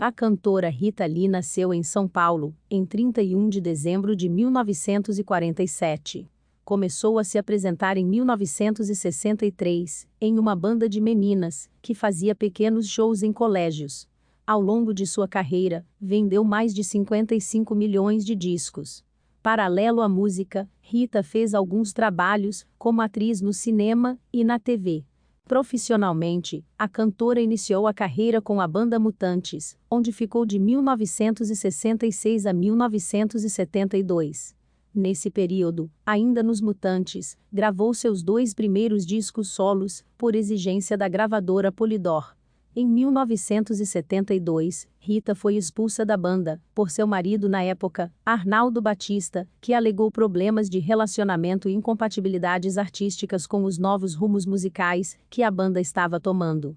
A cantora Rita Lee nasceu em São Paulo, em 31 de dezembro de 1947. Começou a se apresentar em 1963, em uma banda de meninas, que fazia pequenos shows em colégios. Ao longo de sua carreira, vendeu mais de 55 milhões de discos. Paralelo à música, Rita fez alguns trabalhos, como atriz no cinema e na TV. Profissionalmente, a cantora iniciou a carreira com a banda Mutantes, onde ficou de 1966 a 1972. Nesse período, ainda nos Mutantes, gravou seus 2 primeiros discos solos, por exigência da gravadora Polydor. Em 1972, Rita foi expulsa da banda, por seu marido na época, Arnaldo Batista, que alegou problemas de relacionamento e incompatibilidades artísticas com os novos rumos musicais que a banda estava tomando.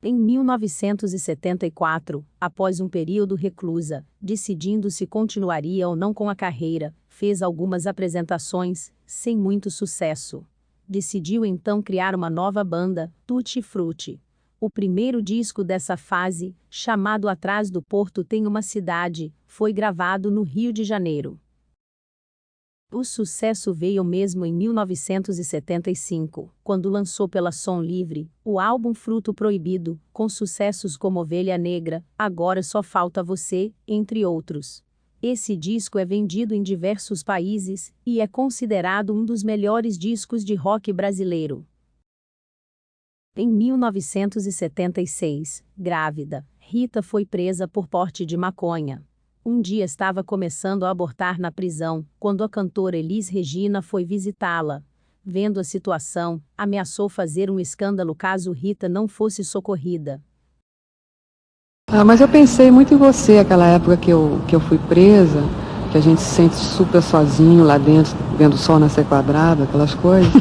Em 1974, após um período reclusa, decidindo se continuaria ou não com a carreira, fez algumas apresentações, sem muito sucesso. Decidiu então criar uma nova banda, Tutti Frutti. O primeiro disco dessa fase, chamado Atrás do Porto Tem uma Cidade, foi gravado no Rio de Janeiro. O sucesso veio mesmo em 1975, quando lançou pela Som Livre, o álbum Fruto Proibido, com sucessos como Ovelha Negra, Agora Só Falta Você, entre outros. Esse disco é vendido em diversos países, e é considerado um dos melhores discos de rock brasileiro. Em 1976, grávida, Rita foi presa por porte de maconha. Um dia estava começando a abortar na prisão, quando a cantora Elis Regina foi visitá-la. Vendo a situação, ameaçou fazer um escândalo caso Rita não fosse socorrida. Mas eu pensei muito em você, aquela época que eu fui presa, que a gente se sente super sozinho lá dentro, vendo o sol nascer quadrado, aquelas coisas.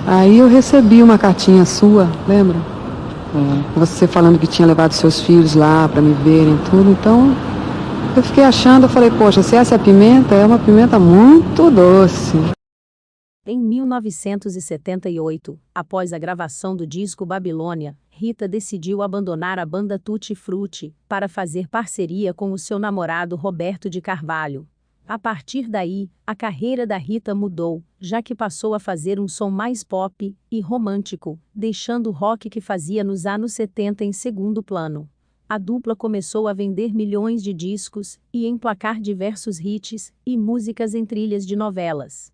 Aí eu recebi uma cartinha sua, lembra? Você falando que tinha levado seus filhos lá para me verem e tudo, então eu fiquei achando, eu falei, poxa, se essa é a pimenta, é uma pimenta muito doce. Em 1978, após a gravação do disco Babilônia, Rita decidiu abandonar a banda Tutti Frutti, para fazer parceria com o seu namorado Roberto de Carvalho. A partir daí, a carreira da Rita mudou, já que passou a fazer um som mais pop e romântico, deixando o rock que fazia nos anos 70 em segundo plano. A dupla começou a vender milhões de discos e emplacar diversos hits e músicas em trilhas de novelas.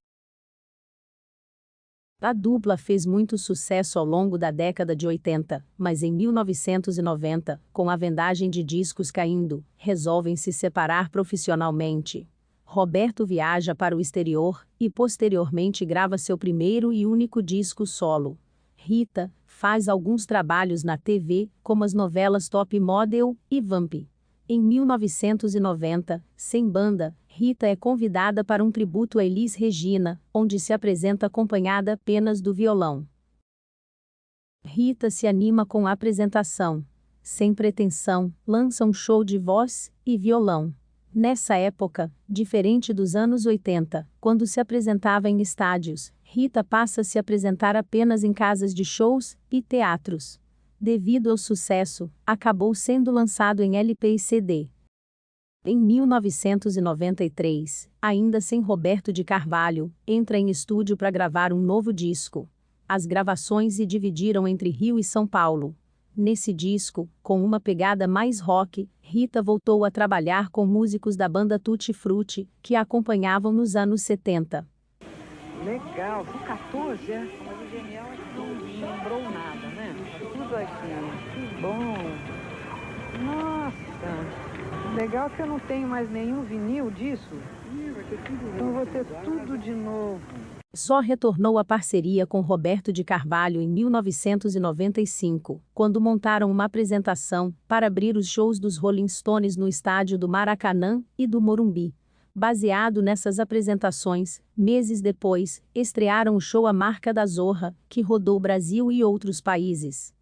A dupla fez muito sucesso ao longo da década de 80, mas em 1990, com a vendagem de discos caindo, resolvem se separar profissionalmente. Roberto viaja para o exterior e posteriormente grava seu primeiro e único disco solo. Rita faz alguns trabalhos na TV, como as novelas Top Model e Vamp. Em 1990, sem banda, Rita é convidada para um tributo a Elis Regina, onde se apresenta acompanhada apenas do violão. Rita se anima com a apresentação. Sem pretensão, lança um show de voz e violão. Nessa época, diferente dos anos 80, quando se apresentava em estádios, Rita passa a se apresentar apenas em casas de shows e teatros. Devido ao sucesso, acabou sendo lançado em LP e CD. Em 1993, ainda sem Roberto de Carvalho, entra em estúdio para gravar um novo disco. As gravações se dividiram entre Rio e São Paulo. Nesse disco, com uma pegada mais rock, Rita voltou a trabalhar com músicos da banda Tutti Frutti, que a acompanhavam nos anos 70. Legal, são 14, é? Mas o genial é que não lembrou nada, né? Tudo aqui, que bom. Nossa, legal que eu não tenho mais nenhum vinil disso. Vai ter tudo novo. Então eu vou ter tudo de novo. Só retornou à parceria com Roberto de Carvalho em 1995, quando montaram uma apresentação para abrir os shows dos Rolling Stones no estádio do Maracanã e do Morumbi. Baseado nessas apresentações, meses depois, estrearam o show A Marca da Zorra, que rodou o Brasil e outros países.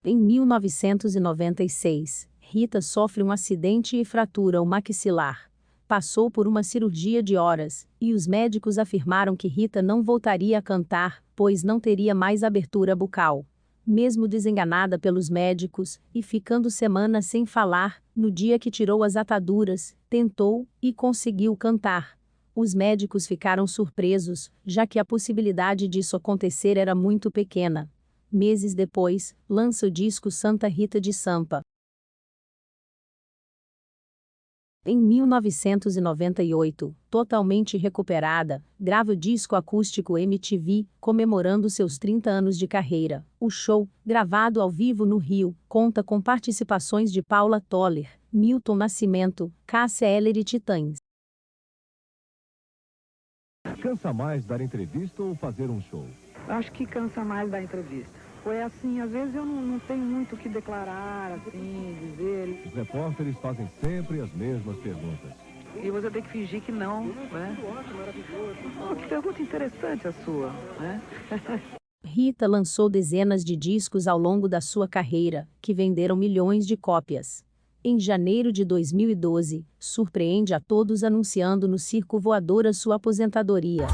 Em 1996, Rita sofre um acidente e fratura o maxilar. Passou por uma cirurgia de horas, e os médicos afirmaram que Rita não voltaria a cantar, pois não teria mais abertura bucal. Mesmo desenganada pelos médicos, e ficando semanas sem falar, no dia que tirou as ataduras, tentou, e conseguiu cantar. Os médicos ficaram surpresos, já que a possibilidade disso acontecer era muito pequena. Meses depois, lança o disco Santa Rita de Sampa. Em 1998, totalmente recuperada, grava o disco acústico MTV, comemorando seus 30 anos de carreira. O show, gravado ao vivo no Rio, conta com participações de Paula Toller, Milton Nascimento, Cássia Eller e Titãs. Cansa mais dar entrevista ou fazer um show? Acho que cansa mais da entrevista. Foi assim, às vezes eu não tenho muito o que declarar, assim, dizer. Os repórteres fazem sempre as mesmas perguntas. E você tem que fingir que não, né? Oh, que pergunta interessante a sua, né? Rita lançou dezenas de discos ao longo da sua carreira, que venderam milhões de cópias. Em janeiro de 2012, surpreende a todos anunciando no Circo Voadora sua aposentadoria.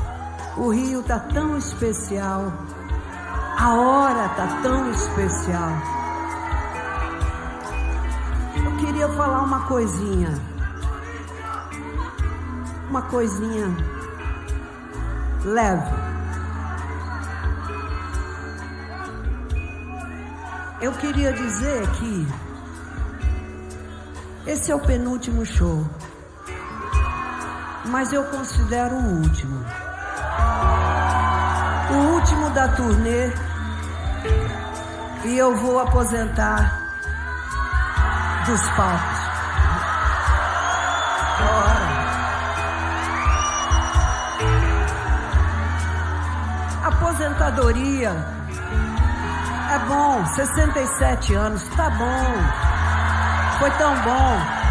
O Rio tá tão especial. A hora tá tão especial. Eu queria falar uma coisinha. Uma coisinha leve. Eu queria dizer que esse é o penúltimo show, mas eu considero o último. O último da turnê, e eu vou aposentar dos palcos. Ora. Aposentadoria é bom, 67 anos, tá bom. Foi tão bom.